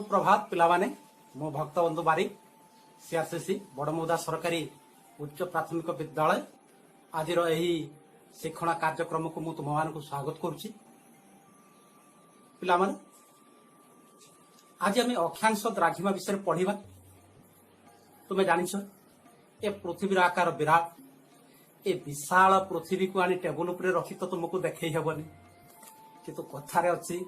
सुप्रभात पिलामाने मो भक्त बंधु बारिक सीआरसीसी बड़मौदा सरकारी उच्च प्राथमिक विद्यालय आज शिक्षण कार्यक्रम को तुम मान स्वागत करुच्ची। पिलामाने आज आम अक्षांश द्राघिमा विषय पढ़ा। तुम्हें जानिछ ए पृथ्वीर आकार विराट ए विशाल पृथ्वी को आनी टेबुल उपरे रखी तो तुमको देखई हेबनी किंतु कथारे अच्छी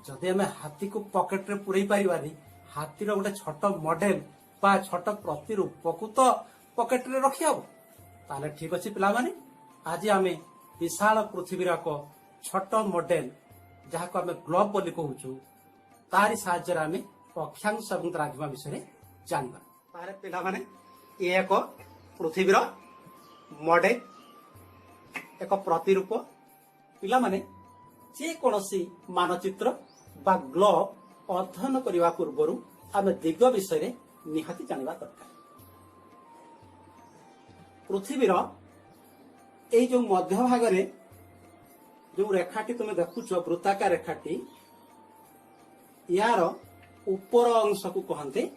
जदि आम हाथी को पकेट रे पुरई पारिबानी हाथीर गोटे छोट मॉडल बा छोट प्रतिरूप को तो पकेट रे रखी हब ताले ठीक अच्छे पिला माने आज आम विशाल पृथ्वीर एक छोट मॉडल जहाँ को आम ग्लोब बोली कहूँ तारी साहाय्य आम अक्षांश और द्राघिमा विषय जानवा। तारे पिला माने ये एक पृथ्वीर मॉडल एक प्रतिरूप पिला माने जे कौनसी मानचित्र बा ग्लोब अध्ययन करने पूर्व आम दिग विषय निहाती जानवा दरकार। पृथ्वीर ये जो मध्य भाग में जो रेखाटी तुम देखुच वृत्ताकार रेखाटी यार ऊपर अंश को कहते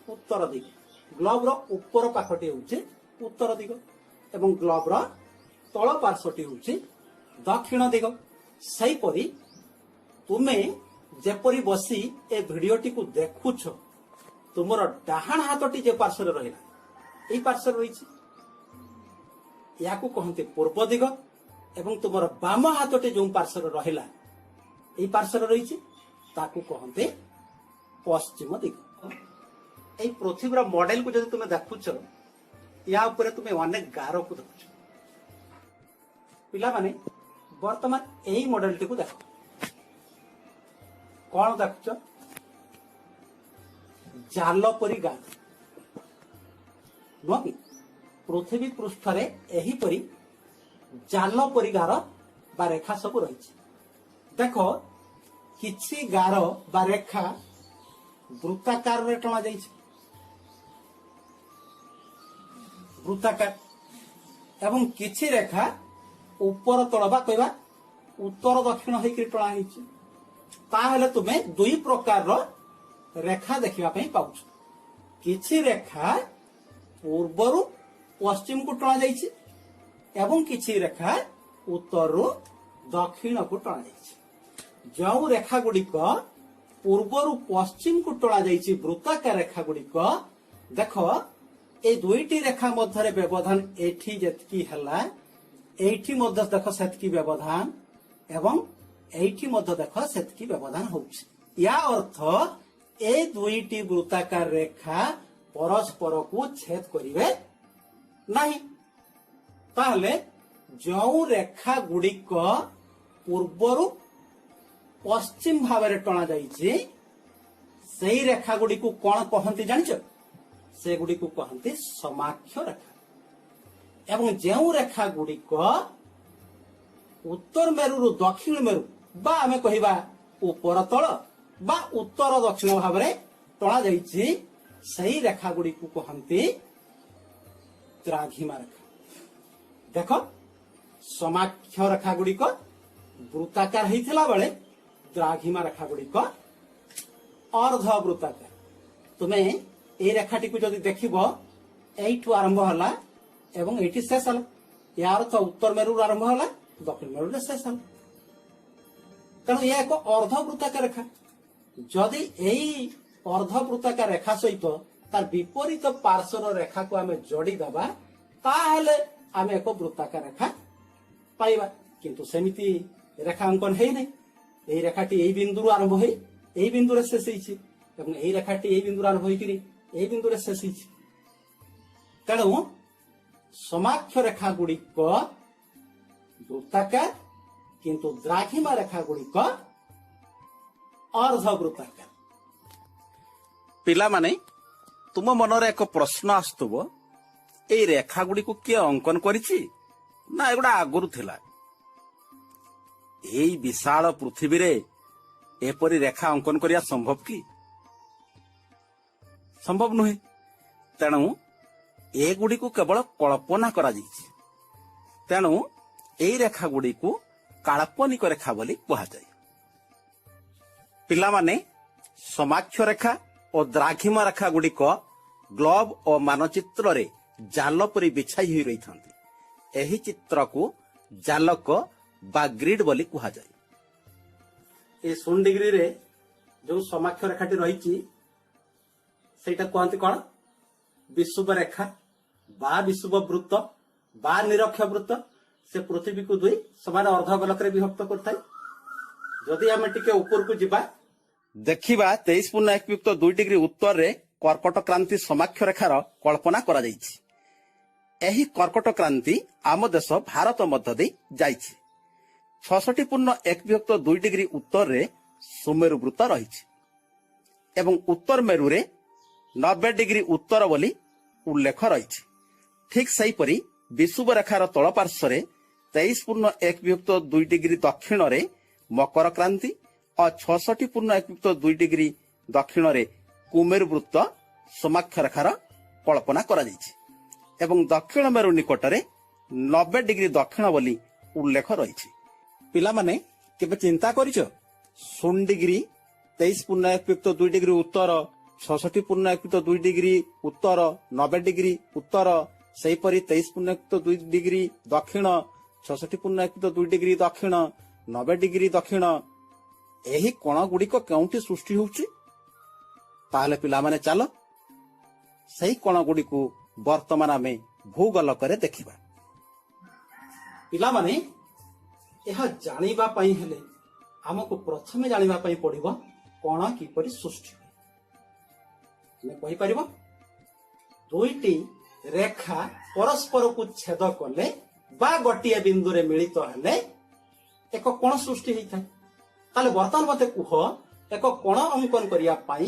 उत्तर दिग। ग्लोब रो ऊपर पाखटी होउचे उत्तर दिग एवं ग्लोब रो तल पार्श्वटी होउचे दक्षिण दिग। सहीपरि तुम्हें जेपरी बसी ए भिडियोटी को देखुछ तुमर डाहाण हाथटी जे पार्श्व रहा यही पार्श्व रही या कहते पूर्व दिग एवं तुमर बाम हाथटी जो पार्श्व रहा यही पार्श्व रही कहते पश्चिम दिग। यही पृथ्वीर मॉडल को जब तुम्हें देखुछ या तुम्हें अनेक गार को देखुछ। पिला माने वर्तमान यही मॉडल टी को देख कौन देखुच जाल परी गार नुह कि पृथ्वी पृष्ठ यही परी जाल परी गार बा रेखा सब रही। देख किछि गार बा रेखा वृत्ताकार रे टणा जाइछ वृत्ताकार एवं किछि रेखा ऊपर तल बा कहवा उत्तर दक्षिण होकर टणा होइछि। ताहले तुमे दुई प्रकार रेखा देखिबा पई पाउछ। किछि रेखा पूर्वरु पश्चिम को टणा जाइछि एवं किछि रेखा उत्तरु दक्षिण को टणा जाइछि। जो रेखा गुड़िक पूर्वरु पश्चिम को टणा जाइछि वृत्ताकार रेखा गुड़िक देख ए दुईटी रेखा मध्य व्यवधान एठी जेतकी हला एठी मध्य देख सेतकी व्यवधान एवं एठी मध्य देख सेतकी व्यवधान होउछि। या अर्थ ए दुईटी वृत्ताकार रेखा परस्पर को छेद करिवे नहीं। ताहले जो रेखा गुड़िक पूर्वरु पश्चिम भाव में टणा जाइछि सेही रेखा गुड़िक कौन कहते जानिछ से गुड़िक कहते समाक्ष रेखा। एवं जो रेखा गुड़िक उत्तर मेरु दक्षिण मेरु बा आमे कहिबा ऊपर तल बा उत्तर दक्षिण भाव में टणा जाइछि सही रेखा गुड़िक कहते द्राघिमा रेखा। देख समाक्ष रेखा गुड़िक वृत्ताकार होइथिला बेले द्राघिमा रेखा गुड़िक अर्ध वृत्ताकार। तुम्हें ये रेखाटी को जदि देखिबो एठू आरंभ हला एवं एठी शेष हला यार तो उत्तर मेरु आरंभ हला दक्षिण मेरु शेष हला तेणु यह एक अर्ध वृत्ताकार रेखा। जदि यही अर्ध वृत्ताकार रेखा सहित तार विपरीत पार्श्वर रेखा को आमे जोड़ी दबा ताहले आमे एक वृत्ताकार रेखा पाइबा किंतु सेमिति रेखा अंकन है नहीं। यही रेखाटी यही बिंदु आरंभ है यही बिंदु रे शेष होइछि एवं यही रेखाटी यही बिंदु आरंभ होइकरी यही बिंदु रे शेष होइछि। तेणु समाक्ष रेखा गुड़िक वृत्ताकार किंतु द्राघिमा रेखा गुड़िक अर्ध वृत्ताकार। पिला माने तुम मनरे एक प्रश्न आस्तुबो ए रेखा गुड़ी को किए अंकन करिछि ना एगुड़ा आगुरु थिला। एई विशाल पृथ्वी रे एपरी रेखा अंकन करिया संभव कि संभव नुहे। तेणु ए गुड़ी को केवल कल्पना करा जाइछि। तेणु एई रेखा गुड़ी को काल्पनिक रेखा बोली कहा जाए। पिला माने ସମାକ୍ଷ ରେଖା ଓ ଦ୍ରାଘିମା ରେଖା ଗୁଡ଼ିକ ଗ୍ଲୋବ ଓ ମାନଚିତ୍ରରେ ଜାଲ ପରି ବିଛାଇ ହୋଇ ରହିଥାନ୍ତି। ଏହି ଚିତ୍ରକୁ ଜାଲକ ବା ଗ୍ରିଡ୍ ବୋଲି କୁହାଯାଏ। ଏ 0 ଡିଗ୍ରୀରେ ଯୋଉ ସମାକ୍ଷ ରେଖାଟି ରହିଛି ସେଇଟା କୁହନ୍ତି କଣ? ବିଷୁବ ରେଖା ବା ବିଷୁବ ବୃତ୍ତ ବା ନିରକ୍ଷ ବୃତ୍ତ। ସେ ପୃଥିବୀକୁ ଦୁଇ ସମାନ ଅର୍ଦ୍ଧଗୋଲକରେ ବିଭକ୍ତ କରିଥାଏ। ଯଦି ଆମେ ଟିକେ ଉପରକୁ ଯିବା ଦେଖିବା 23.1 ଡିଗ୍ରୀ ଉତ୍ତରରେ କର୍କଟ କ୍ରାନ୍ତି ସମାକ୍ଷ ରେଖାର କଳ୍ପନା କରାଯାଇଛି। ଏହି କର୍କଟ କ୍ରାନ୍ତି ଆମ ଦେଶ ଭାରତ ମଧ୍ୟ ଦେଇ ଯାଇଛି। 66.1 ଡିଗ୍ରୀ ଉତ୍ତରରେ ସୁମେରୁ ବୃତ୍ତ ରହିଛି ଏବଂ ଉତ୍ତର ମେରୁରେ 90 ଡିଗ୍ରୀ ଉତ୍ତର ବୋଲି ଉଲ୍ଲେଖ ରହିଛି। ଠିକ୍ ସେହିପରି ବିଷୁବ ରେଖାର ତଳ ପାର୍ଶ୍ୱରେ 23.1 ଡିଗ୍ରୀ ଦକ୍ଷିଣରେ ମକର କ୍ରାନ୍ତି ଓ 66.1 ଡିଗ୍ରୀ ଦକ୍ଷିଣରେ କୁମେରୁ ବୃତ୍ତ ସମାକ୍ଷ ରେଖାର କଳ୍ପନା କରାଯାଇଛି ଏବଂ ଦକ୍ଷିଣ ମେରୁ ନିକଟରେ 90 ଡିଗ୍ରୀ ଦକ୍ଷିଣ ବୋଲି ଉଲ୍ଲେଖ ରହିଛି। ପିଲାମାନେ କେବେ ଚିନ୍ତା କରିଛ 0 ଡିଗ୍ରୀ 23.1 ଡିଗ୍ରୀ ଉତ୍ତର 66.1 ଡିଗ୍ରୀ ଉତ୍ତର 90 ଡିଗ୍ରୀ ଉତ୍ତର ସେହିପରି 23.1 ଡିଗ୍ରୀ ଦକ୍ଷିଣ 66.1 ଡିଗ୍ରୀ ଦକ୍ଷିଣ 90 ଡିଗ୍ରୀ ଦକ୍ଷିଣ ଏହି କୋଣ ଗୁଡ଼ିକ କେଉଁଠି ସୃଷ୍ଟି ହେଉଛି? ତାହେଲେ ପିଲାମାନେ ଚାଲ ସେହି କୋଣ ଗୁଡ଼ିକୁ ବର୍ତ୍ତମାନ ଆମେ ଭୂଗୋଲକରେ ଦେଖିବା। ପିଲାମାନେ ଏହା ଜାଣିବା ପାଇଁ ହେଲେ ଆମକୁ ପ୍ରଥମେ ଜାଣିବା ପାଇଁ ପଡିବ କୋଣ କିପରି ସୃଷ୍ଟି ହୁଏ। ତୁମେ କହିପାରିବ ଦୁଇଟି ରେଖା ପରସ୍ପରକୁ ଛେଦ କଲେ ବା ଗୋଟିଏ ବିନ୍ଦୁରେ ମିଳିତ ହେଲେ ଏକ କୋଣ ସୃଷ୍ଟି ହେଇଥାଏ। ତାହେଲେ ବର୍ତ୍ତମାନ ମତେ କୁହ ଏକ କୋଣ ଅଙ୍କନ କରିବା ପାଇଁ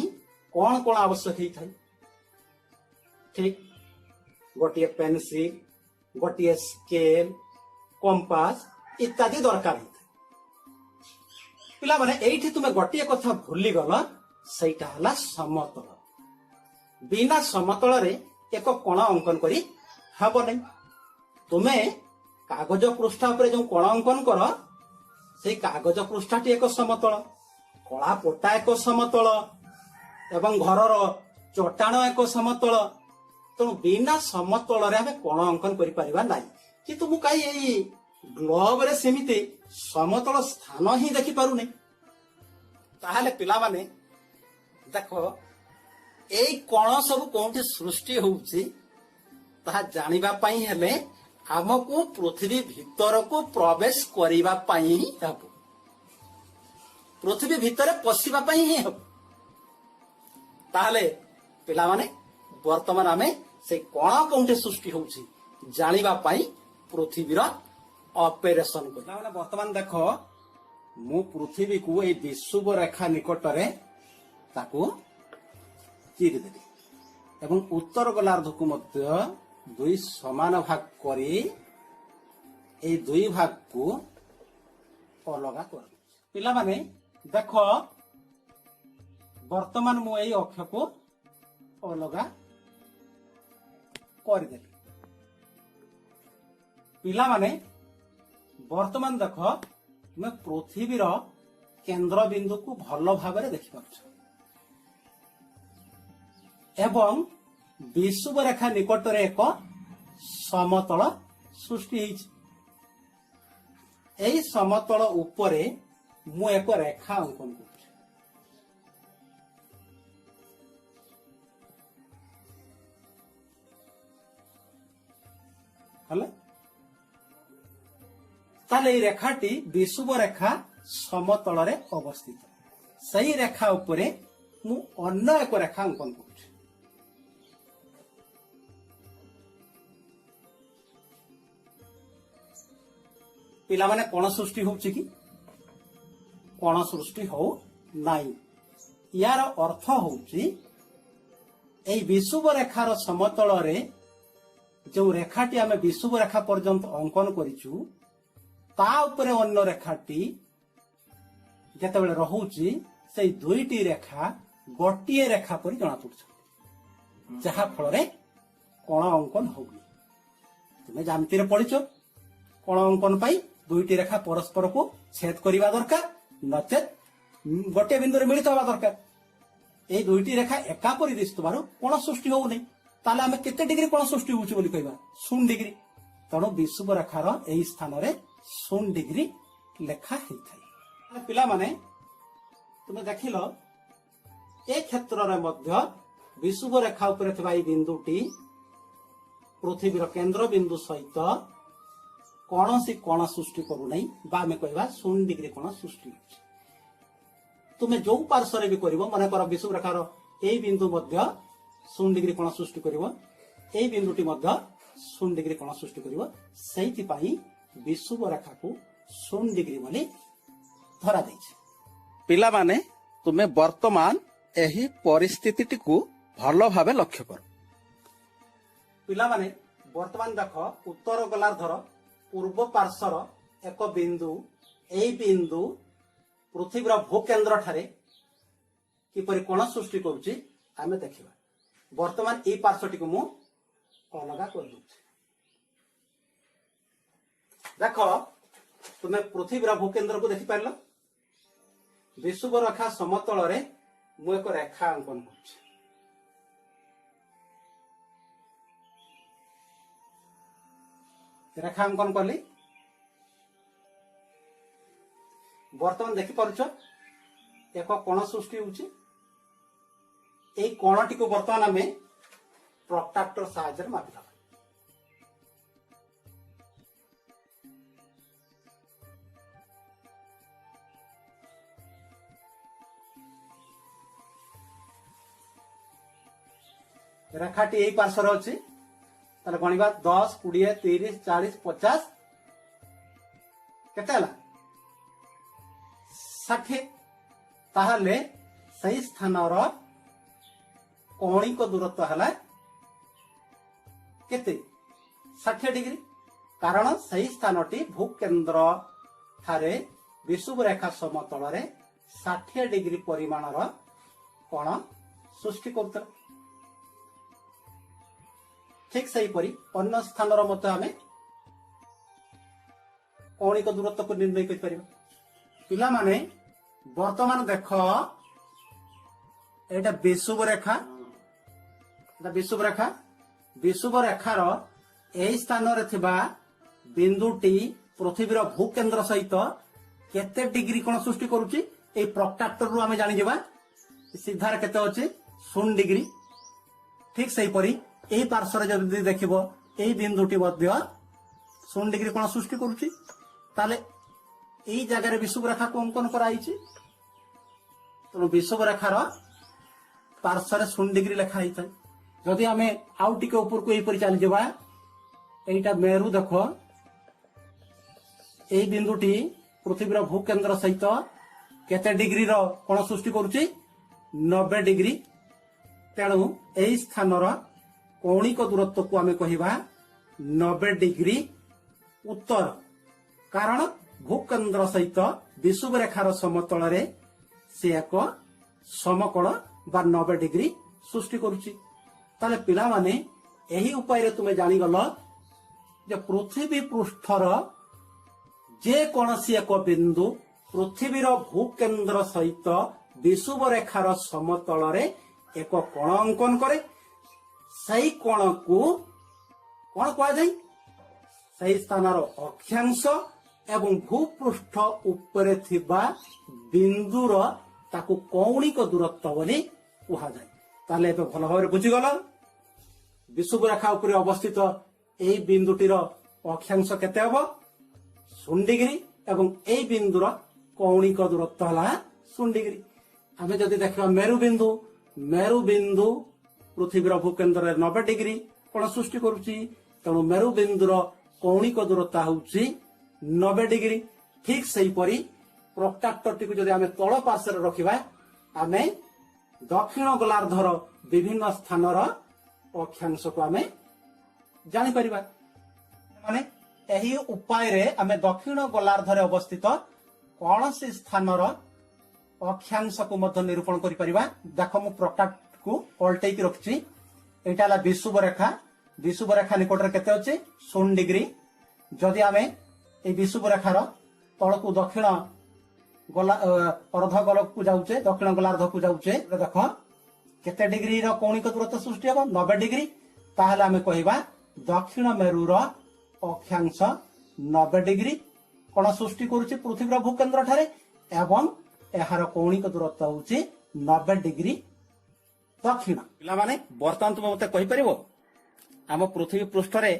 କଣ କଣ ଆବଶ୍ୟକ ହେଇଥାଏ? ଠିକ ଗୋଟିଏ ପେନସିଲ, ଗୋଟିଏ ସ୍କେଲ, କମ୍ପାସ ଇତ୍ୟାଦି ଦରକାର ହେଇଥାଏ। ପିଲାମାନେ ଏଇଠି ତୁମେ ଗୋଟିଏ କଥା ଭୁଲିଗଲ, ସେଇଟା ହେଲା ସମତଳ। ବିନା ସମତଳରେ ଏକ କୋଣ ଅଙ୍କନ କରି ହେବ ନାହିଁ। ତୁମେ କାଗଜ ପୃଷ୍ଠା ଉପରେ ଯୋଉ କୋଣ ଅଙ୍କନ କର ସେଇ କାଗଜ ପୃଷ୍ଠାଟି ଏକ ସମତଳ, କଳା ପଟା ଏକ ସମତଳ ଏବଂ ଘରର ଚଟାଣ ଏକ ସମତଳ। ତେଣୁ ବିନା ସମତଳରେ ଆମେ କୋଣ ଅଙ୍କନ କରିପାରିବା ନାହିଁ। କିନ୍ତୁ ମୁଁ କାହିଁ ଏଇ ଗ୍ଲୋବରେ ସେମିତି ସମତଳ ସ୍ଥାନ ହିଁ ଦେଖିପାରୁନି। ତାହେଲେ ପିଲାମାନେ ଦେଖ ଏଇ କୋଣ ସବୁ କୋଉଠି ସୃଷ୍ଟି ହଉଛି ତାହା ଜାଣିବା ପାଇଁ ହେଲେ ଆମକୁ ପୃଥିବୀ ଭିତରକୁ ପ୍ରବେଶ କରିବା ପାଇଁ ହିଁ ହେବ, ପୃଥିବୀ ଭିତରେ ପଶିବା ପାଇଁ ହିଁ ହେବ। ତାହେଲେ ପିଲାମାନେ ବର୍ତ୍ତମାନ ଆମେ ସେଇ କୋଣ କୋଉଠି ସୃଷ୍ଟି ହଉଛି ଜାଣିବା ପାଇଁ ପୃଥିବୀର ଅପରେସନ କରିବା। ପିଲାମାନେ ବର୍ତ୍ତମାନ ଦେଖ ମୁଁ ପୃଥିବୀକୁ ଏଇ ବିଷୁବ ରେଖା ନିକଟରେ ତାକୁ ଚିରିଦେଲି ଏବଂ ଉତ୍ତର ଗୋଲାର୍ଦ୍ଧକୁ ମଧ୍ୟ ଦୁଇ ସମାନ ଭାଗ କରି এই দুই ভাগକୁ ଅଲଗା କରିଦେଉଛି। ପିଲାମାନେ ଦେଖ ବର୍ତ୍ତମାନ ମୁଁ ଏଇ ଅକ୍ଷକୁ ଅଲଗା କରିଦେଲି। ପିଲାମାନେ ବର୍ତ୍ତମାନ ଦେଖ ତୁମେ ପୃଥିବୀର କେନ୍ଦ୍ର ବିନ୍ଦୁକୁ ଭଲ ଭାବରେ ଦେଖିପାରୁଛ ଏବଂ ବିଷୁବ ରେଖା ନିକଟରେ ଏକ ସମତଳ ସୃଷ୍ଟି ହେଇଛି। ଏହି ସମତଳ ଉପରେ ମୁଁ ଏକ ରେଖା ଅଙ୍କନ କରୁଛି। ତାହେଲେ এই ରେଖାଟି ବିଷୁବ ରେଖା ସମତଳରେ ଅବସ୍ଥିତ। ସେହି ରେଖା ଉପରେ ମୁଁ ଅନ୍ୟ ଏକ ରେଖା ଅଙ୍କନ କରୁଛି। ପିଲାମାନେ କୋଣ ସୃଷ୍ଟି ହଉଛି କି? କୋଣ ସୃଷ୍ଟି ହଉ ନାହିଁ। ୟାର ଅର୍ଥ ହଉଛି এই ବିଷୁବ ରେଖାର ସମତଳରେ ଯେଉଁ ରେଖାଟି ଆମେ ବିଷୁବ ରେଖା ପର୍ଯ୍ୟନ୍ତ ଅଙ୍କନ କରିଛୁ ତା ଉପରେ ଅନ୍ୟ ରେଖାଟି ଯେତେବେଳେ ରହୁଛି ସେଇ ଦୁଇଟି ରେଖା ଗୋଟିଏ ରେଖା ପରି ଜଣାପଡୁଛି, ଯାହା ଫଳରେ କୋଣ ଅଙ୍କନ ହଉନି। ତୁମେ ଜ୍ୟାମିତିରେ ପଢିଛ କୋଣ ଅଙ୍କନ ପାଇଁ ଦୁଇଟି ରେଖା ପରସ୍ପରକୁ ଛେଦ କରିବା ଦରକାର, ନଚେତ ଗୋଟିଏ ବିନ୍ଦୁରେ ମିଳିତ ହେବା ଦରକାର। এই দুইটি রেখা একা পরি দিশুଥିବାରୁ কোণ ସୃଷ୍ଟି ହଉନି ତାହେଲେ ଆମେ କେତେ ଡିଗ୍ରୀ କୋଣ ସୃଷ୍ଟି ହଉଛି ବୋଲି କହିବା 0 ଡିଗ୍ରୀ। ତେଣୁ ବିଷୁବ ରେଖାର ଏହି ସ୍ଥାନରେ 0 ଡିଗ୍ରୀ ଲେଖା ହେଇଥାଏ। ପିଲାମାନେ ତୁମେ ଦେଖିଲ ଏ କ୍ଷେତ୍ରରେ ମଧ୍ୟ ବିଷୁବ ରେଖା ଉପରେ ଥିବା ଏହି ବିନ୍ଦୁଟି ପୃଥିବୀର କେନ୍ଦ୍ର ବିନ୍ଦୁ ସହିତ କୌଣସି କୋଣ ସୃଷ୍ଟି କରୁନାହିଁ ବା ଆମେ କହିବା 0 ଡିଗ୍ରୀ କୋଣ ସୃଷ୍ଟି ହେଉଛି। ତୁମେ ଯୋଉ ପାର୍ଶ୍ୱରେ ବି କରିବ, ମନେକର ବିଷୁବ ରେଖାର এই বিন্দু ମଧ୍ୟ 0 ଡିଗ୍ରୀ କୋଣ ସୃଷ୍ଟି କରିବ, এই ବିନ୍ଦୁଟି ମଧ୍ୟ 0 ଡିଗ୍ରୀ କୋଣ ସୃଷ୍ଟି କରିବ। ସେଇଥିପାଇଁ ବିଷୁବ ରେଖାକୁ 0 ଡିଗ୍ରୀ ବୋଲି ଧରାଯାଇଛି। ପିଲାମାନେ ତୁମେ ବର୍ତ୍ତମାନ ଏହି ପରିସ୍ଥିତିଟିକୁ ଭଲ ଭାବେ ଲକ୍ଷ୍ୟ କର। ପିଲାମାନେ ବର୍ତ୍ତମାନ ଦେଖ ଉତ୍ତର ଗୋଲାର୍ଦ୍ଧର ପୂର୍ବ ପାର୍ଶ୍ୱର ଏକ ବିନ୍ଦୁ, এই ବିନ୍ଦୁ ପୃଥିବୀର ଭୂକେନ୍ଦ୍ର ଠାରେ କିପରି କୋଣ ସୃଷ୍ଟି କରୁଛି ଆମେ ଦେଖିବା। ବର୍ତ୍ତମାନ এই ପାର୍ଶ୍ୱଟିକୁ ମୁଁ ଅଲଗା କରିଦେଉଛି। ଦେଖ ତୁମେ ପୃଥିବୀର ଭୂକେନ୍ଦ୍ରକୁ ଦେଖିପାରିଲ। ବିଷୁବ ରେଖା ସମତଳରେ ମୁଁ ଏକ ରେଖା ଅଙ୍କନ କରୁଛି। ରେଖା ଅଙ୍କନ କଲି। ବର୍ତ୍ତମାନ ଦେଖିପାରୁଛ ଏକ କୋଣ ସୃଷ୍ଟି ହେଉଛି। এই কোণটিକୁ ବର୍ତ୍ତମାନ ଆମେ ପ୍ରଟ୍ରାକ୍ଟର ସାହାଯ୍ୟରେ ମାପିଦେବା। ରେଖାଟି এই ପାର୍ଶ୍ୱରେ ଅଛି, ତାହେଲେ ଗଣିବା 10, 20, 30, 40, 50 କେତେ ହେଲା 60। ତାହେଲେ ସେହି ସ୍ଥାନର କୌଣିକ ଦୂରତ୍ୱ ହେଲା କେତେ 60 ଡିଗ୍ରୀ। କାରଣ ସେହି ସ୍ଥାନଟି ଭୂକେନ୍ଦ୍ର ଠାରେ ବିଷୁବ ରେଖା ସମତଳରେ 60 ଡିଗ୍ରୀ ପରିମାଣର କୋଣ ସୃଷ୍ଟି କରୁଥିଲା। ଠିକ ସେହିପରି ଅନ୍ୟ ସ୍ଥାନର ମଧ୍ୟ ଆମେ କୌଣିକ ଦୂରତ୍ୱକୁ ନିର୍ଣ୍ଣୟ କରିପାରିବା। ପିଲାମାନେ ବର୍ତ୍ତମାନ ଦେଖ ଏଇଟା ବିଷୁବ ରେଖା, ବିଷୁବ ରେଖା। ବିଷୁବ ରେଖାର ଏହି ସ୍ଥାନରେ ଥିବା ବିନ୍ଦୁଟି ପୃଥିବୀର ଭୂକେନ୍ଦ୍ର ସହିତ କେତେ ଡିଗ୍ରୀ କୋଣ ସୃଷ୍ଟି କରୁଛି এই ପ୍ରଟ୍ରାକ୍ଟରରୁ ଆମେ ଜାଣିଯିବା। ସିଧାରେ କେତେ ଅଛି 0 ଡିଗ୍ରୀ। ଠିକ ସେହିପରି এই ପାର୍ଶ୍ୱରେ ଯଦି ଦେଖିବ এই ବିନ୍ଦୁଟି ମଧ୍ୟ 0 ଡିଗ୍ରୀ କୋଣ ସୃଷ୍ଟି କରୁଛି। ତାହେଲେ এই ଜାଗାରେ ବିଷୁବ ରେଖାକୁ ଅଙ୍କନ କରାଯାଇଛି। ତେଣୁ ବିଷୁବ ରେଖାର ପାର୍ଶ୍ୱରେ 0 ଡିଗ୍ରୀ ଲେଖା ହେଇଥାଏ। ଯଦି ଆମେ ଆଉ ଟିକେ ଉପରକୁ ଏହିପରି ଚାଲିଯିବା, এইটা মেরু দেখ, এই বিন্দুটি পৃথিবীর ভূকেন্দ্র সহিত কেতে ডিগ্রির কোণ সৃষ্টি করুছি 90 ডিগ্রি। তেণু এই স্থানর কৌণিক দূরত্বକୁ আমি কহিবা 90 ডিগ্রি উত্তর। কারণ ভূকেন্দ্র সহিত বিষুব রেখার সমতଳରେ সে এক সমকোণ বা 90 ডিগ্রি সৃষ্টি করুছি। তাহলে পিলামানে ଏହି ଉପାୟରେ ତୁମେ ଜାଣିଗଲ ଯେ ପୃଥିବୀ ପୃଷ୍ଠର ଯେକୌଣସି ଏକ ବିନ୍ଦୁ ପୃଥିବୀର ଭୂକେନ୍ଦ୍ର ସହିତ ବିଷୁବ ରେଖାର ସମତଳରେ ଏକ କୋଣ ଅଙ୍କନ କରେ। ସେହି କୋଣକୁ କଣ କୁହାଯାଏ? ସେହି ସ୍ଥାନର ଅକ୍ଷାଂଶ ଏବଂ ଭୂପୃଷ୍ଠ ଉପରେ ଥିବା ବିନ୍ଦୁର ତାକୁ କୌଣିକ ଦୂରତ୍ୱ ବୋଲି କୁହାଯାଏ। ତାହେଲେ ଏବେ ଭଲ ଭାବରେ ବୁଝିଗଲ ବିଷୁବ ରେଖା ଉପରେ ଅବସ୍ଥିତ এই ବିନ୍ଦୁଟିର ଅକ୍ଷାଂଶ କେତେ ହେବ 0 ଡିଗ୍ରୀ ଏବଂ এই ବିନ୍ଦୁର କୌଣିକ ଦୂରତ୍ୱ ହେଲା 0 ଡିଗ୍ରୀ। ଆମେ ଯଦି ଦେଖିବା ମେରୁ ବିନ୍ଦୁ ପୃଥିବୀର ଭୂକେନ୍ଦ୍ରରେ 90 ଡିଗ୍ରୀ କୋଣ ସୃଷ୍ଟି କରୁଛି। ତେଣୁ ମେରୁ ବିନ୍ଦୁର କୌଣିକ ଦୂରତ୍ୱ ହେଉଛି 90 ଡିଗ୍ରୀ। ଠିକ ସେହିପରି ପ୍ରଟ୍ରାକ୍ଟରଟିକୁ ଯଦି ଆମେ ତଳ ପାର୍ଶ୍ୱରେ ରଖିବା, ଆମେ ଦକ୍ଷିଣ ଗୋଲାର୍ଦ୍ଧର ବିଭିନ୍ନ ସ୍ଥାନର ଅକ୍ଷାଂଶକୁ ଆମେ ଜାଣିପାରିବା। ମାନେ ଏହି ଉପାୟରେ ଆମେ ଦକ୍ଷିଣ ଗୋଲାର୍ଦ୍ଧରେ ଅବସ୍ଥିତ କୌଣସି ସ୍ଥାନର ଅକ୍ଷାଂଶକୁ ମଧ୍ୟ ନିରୂପଣ କରିପାରିବା। ଦେଖ ମୁଁ ପ୍ରଟ୍ରାକ୍ଟରକୁ ପଲଟେଇକି ରଖିଛି। ଏଇଟା ହେଲା ବିଷୁବ ରେଖା। ବିଷୁବ ରେଖା ନିକଟରେ କେତେ ଅଛି 0 ଡିଗ୍ରୀ। ଯଦି ଆମେ এই ବିଷୁବ ରେଖାର ତଳକୁ ଦକ୍ଷିଣ ଅର୍ଦ୍ଧ ଗୋଲକକୁ ଯାଉଛେ, ଦକ୍ଷିଣ ଗୋଲାର୍ଦ୍ଧକୁ ଯାଉଛେ, ଦେଖ केते डिग्री रो कौणिक दूरत्व सृष्टि हम 90 डिग्री ताहले आमे कहबा दक्षिण मेरुर अक्षांश 90 डिग्री कोन सृष्टि करूची पृथ्वीर भूकेंद्र ठारे एवं एहार कौणिक दूरत्व होची 90 डिग्री दक्षिण। पिला माने वर्तमान तुम मते कहि परिबो आम पृथ्वी पृष्ठ रे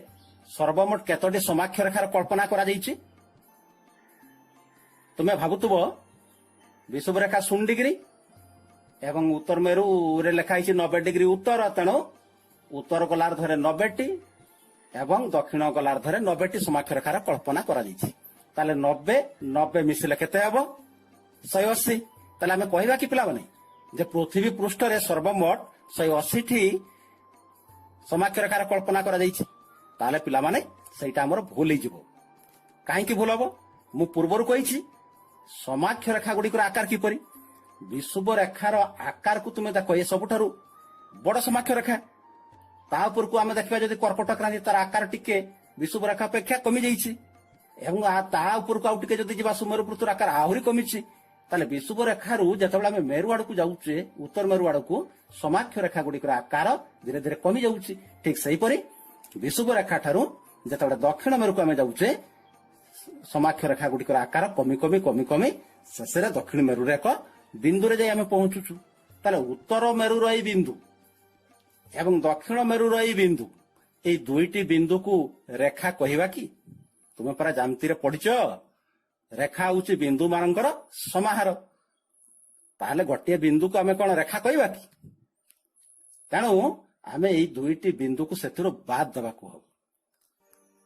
सर्वमोट केतोटी समाक्ष रेखार कल्पना करा जाईची? तुम्हें भाबुथुबो विषुव रेखा 0 डिग्री एवं उत्तर मेरु रे लिखा 90 डिग्री उत्तर, तेणु उत्तर गोलार्धरे 90टी एवं दक्षिण गोलार्धरे 90टी समाक्ष रेखार कल्पना करा जाईची। ताले 90 मिसिले केते हबो 180। ताले आमे कहबा कि पिला माने जे पृथ्वी पृष्ठ रे सर्वमोट 180 टी समाक्ष रेखार कल्पना करा जाईची। ताले पिला माने सेटा हमर भूल ही जिवो। काहे कि भूल हबो? मु पूर्वरु कहिछि समाक्ष रेखा गुडी आकार किपरि विषुव रेखार आकार को तुम देख ये सबुठारु बड़ समाक्ष रेखा ता ऊपर को आमे देखबा जदि कर्कट क्रांति तार आकार टिके विषुव रेखा अपेक्षा कमी जाईछि एवं ता ऊपर को आउ टिके जदि जिबा सुमेरु पृथ्वी आकार आहुरी कमिछि ताले विषुव रेखारु जतबेला आमे मेरु आड़ को जाउछे उत्तर मेरु आड़ को समाक्ष रेखा गुडी आकार धीरे धीरे कमी जाउछि। ठीक सही परि विषुव रेखा ठारु जतबेला दक्षिण मेरु को आमे जाउछे समाक्ष रेखा गुडी आकार कमी कमी कमी कमी शेषरे दक्षिण मेरु रे एक बिंदु रे जाई आमे पहुंचुछु। ताले उत्तर मेरु रही बिंदु एवं दक्षिण मेरु रही बिंदु ए दुईटी बिंदु को रेखा कहिबा कि तुमे परा जानती रे पढिच रेखा होउची बिंदु मानकर समाहार। ताले गोटे बिंदु को आमे कोन रेखा कहिबा कि तेणु आमे ए दुईटी बिंदु को सेथिरो बाद देबा को हो।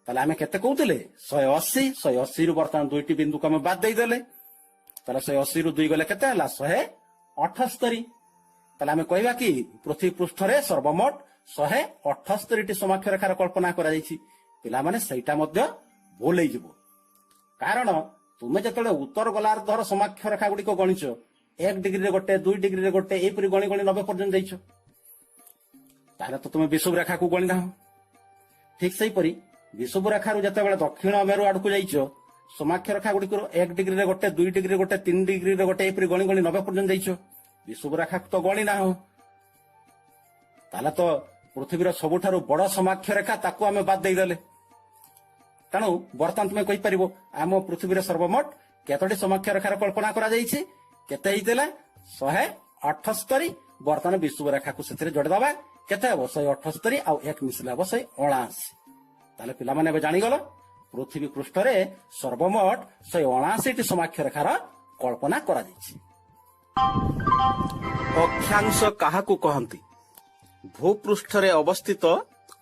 ताले आमे केते कहउतले 180 180 रु वर्तमान दुईटी बिंदु को आमे बाद देई देले ताले 180 रु 2 गले केते हला 178। ताले आमे कहबा कि पृथ्वी पृष्ठ रे सर्वमोट 178 टी समाक्ष रेखार कल्पना करा जाईछि। पिला माने सेटा मध्य भूल ही जिवो कारण तुमे जतले उत्तर गोलार्धर समाक्ष रेखा गुडी को गणिछ 1 डिग्री रे गोटे 2 डिग्री रे गोटे ए परि गणी गणी 90 पर्यंत जाईछ ताले तो तुमे विषुव रेखा को गणी ना। ठीक सही परि विषुव रेखा रु जतबेले दक्षिण मेरु आड़ को जाईछ समाक्ष रेखा गुडी को 1 डिग्री रे गोटे 2 डिग्री रे गोटे 3 डिग्री रे गोटे ए परि गणी गणी 90 पर्यंत जाईछ विषुव रेखा तो गणी ना हो। ताले तो पृथ्वीर सबुठारु बड़ समाक्ष रेखा ताकू आमे बाद देई देले तेणु वर्तमान तुमे कहि परिबो आम पृथ्वीर सर्वमोट केतोटी समाक्ष रेखार कल्पना करा जाईछि केते हितेला 178। वर्तमान विषुव रेखा को सेथिरे जोड़ दबा केते हबो 178 आ 1 मिसला हबो 179। ताले पिला माने बे जानि गलो पृथ्वी पृष्ठ रे सर्वमोट 179 टी समाक्ष रेखार कल्पना करा जाईछि। अक्षांश काहाकू कहंती? भूपृष्ठ रे अवस्थित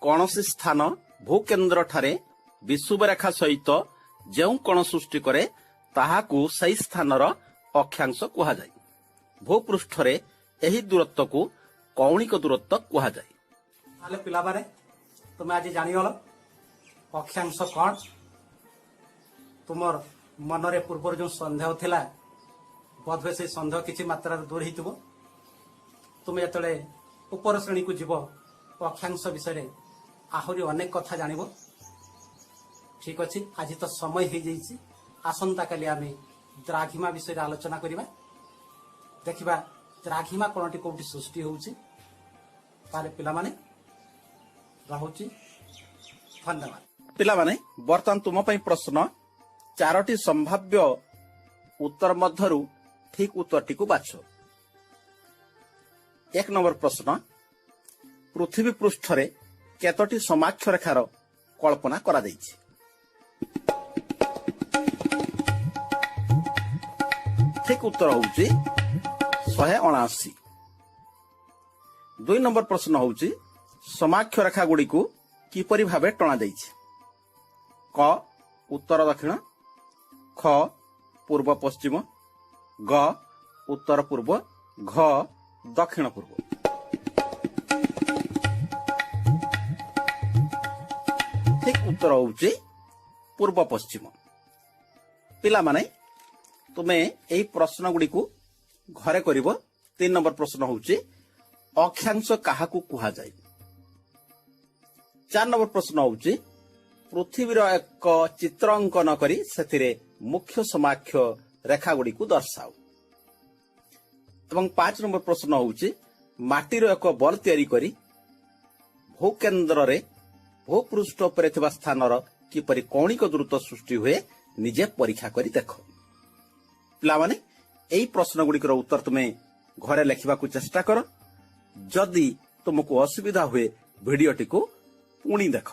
कौनसी स्थान भूकेंद्र ठारे विषुव रेखा सहित जेउ कोण सृष्टि करे ताहाकू सही स्थानर अक्षांश कुहा जाय। भूपृष्ठ रे एही दूरत्व को कौणिक दूरत्व कुहा जाय। ताले पिला बारे तुमे आज जानि गलो अक्षांश कोन? तुमर मन रे पूर्व जो संदेह थिला बोधवे से संदेह किछि मात्रा दूर हितबो। तुमे जतले ऊपर श्रेणी को जीव अक्षांश विषय आहुरी अनेक कथा जानिबो। ठीक अच्छे आज तो समय हो जाइए आसंता काली आमे द्राघिमा विषय आलोचना करिबा देखिबा द्राघिमा कोनटी कोठी सृष्टि होउची ताले पिला माने रहउची। धन्यवाद। पिला माने वर्तमान तुम पई प्रश्न 4टी संभाव्य उत्तर मध्यरु ठीक उत्तरटी को बाछो। 1 नंबर प्रश्न पृथ्वी पृष्ठ रे केतोटी समाक्ष रेखार कल्पना करा जाईछि? ठीक उत्तर होउची 179। 2 नंबर प्रश्न होउची समाक्ष रेखा गुडी को किपरि भाबे टणा जाईछि? क उत्तर दक्षिण, ख पूर्व पश्चिम, ग उत्तर पूर्व, घ दक्षिण पूर्व। ठीक उत्तर होउची पूर्व पश्चिम। पिला माने तुमे एही प्रश्न गुडी को घरे करिवो। 3 नंबर प्रश्न होउची अक्षांश काहाकू कुहा जाय। 4 नंबर प्रश्न होउची पृथ्वीर एक चित्र अंकन करी सेथिरे मुख्य समाक्ष रेखा गुडी को दर्शाओ। एवं 5 नंबर प्रश्न होउची ମାଟିର ଏକ ବଲ ତିଆରି କରି ଭୂକେନ୍ଦ୍ରରେ ଭୂପୃଷ୍ଠ ଉପରେ ଥିବା ସ୍ଥାନର କିପରି କୌଣିକ ଦୂରତ୍ୱ ସୃଷ୍ଟି ହୁଏ ନିଜେ ପରୀକ୍ଷା କରି ଦେଖ। ପିଲାମାନେ ଏହି ପ୍ରଶ୍ନଗୁଡ଼ିକର ଉତ୍ତର ତୁମେ ଘରେ ଲେଖିବାକୁ ଚେଷ୍ଟା କର। ଯଦି ତୁମକୁ ଅସୁବିଧା ହୁଏ ଭିଡିଓଟିକୁ ପୁଣି ଦେଖ।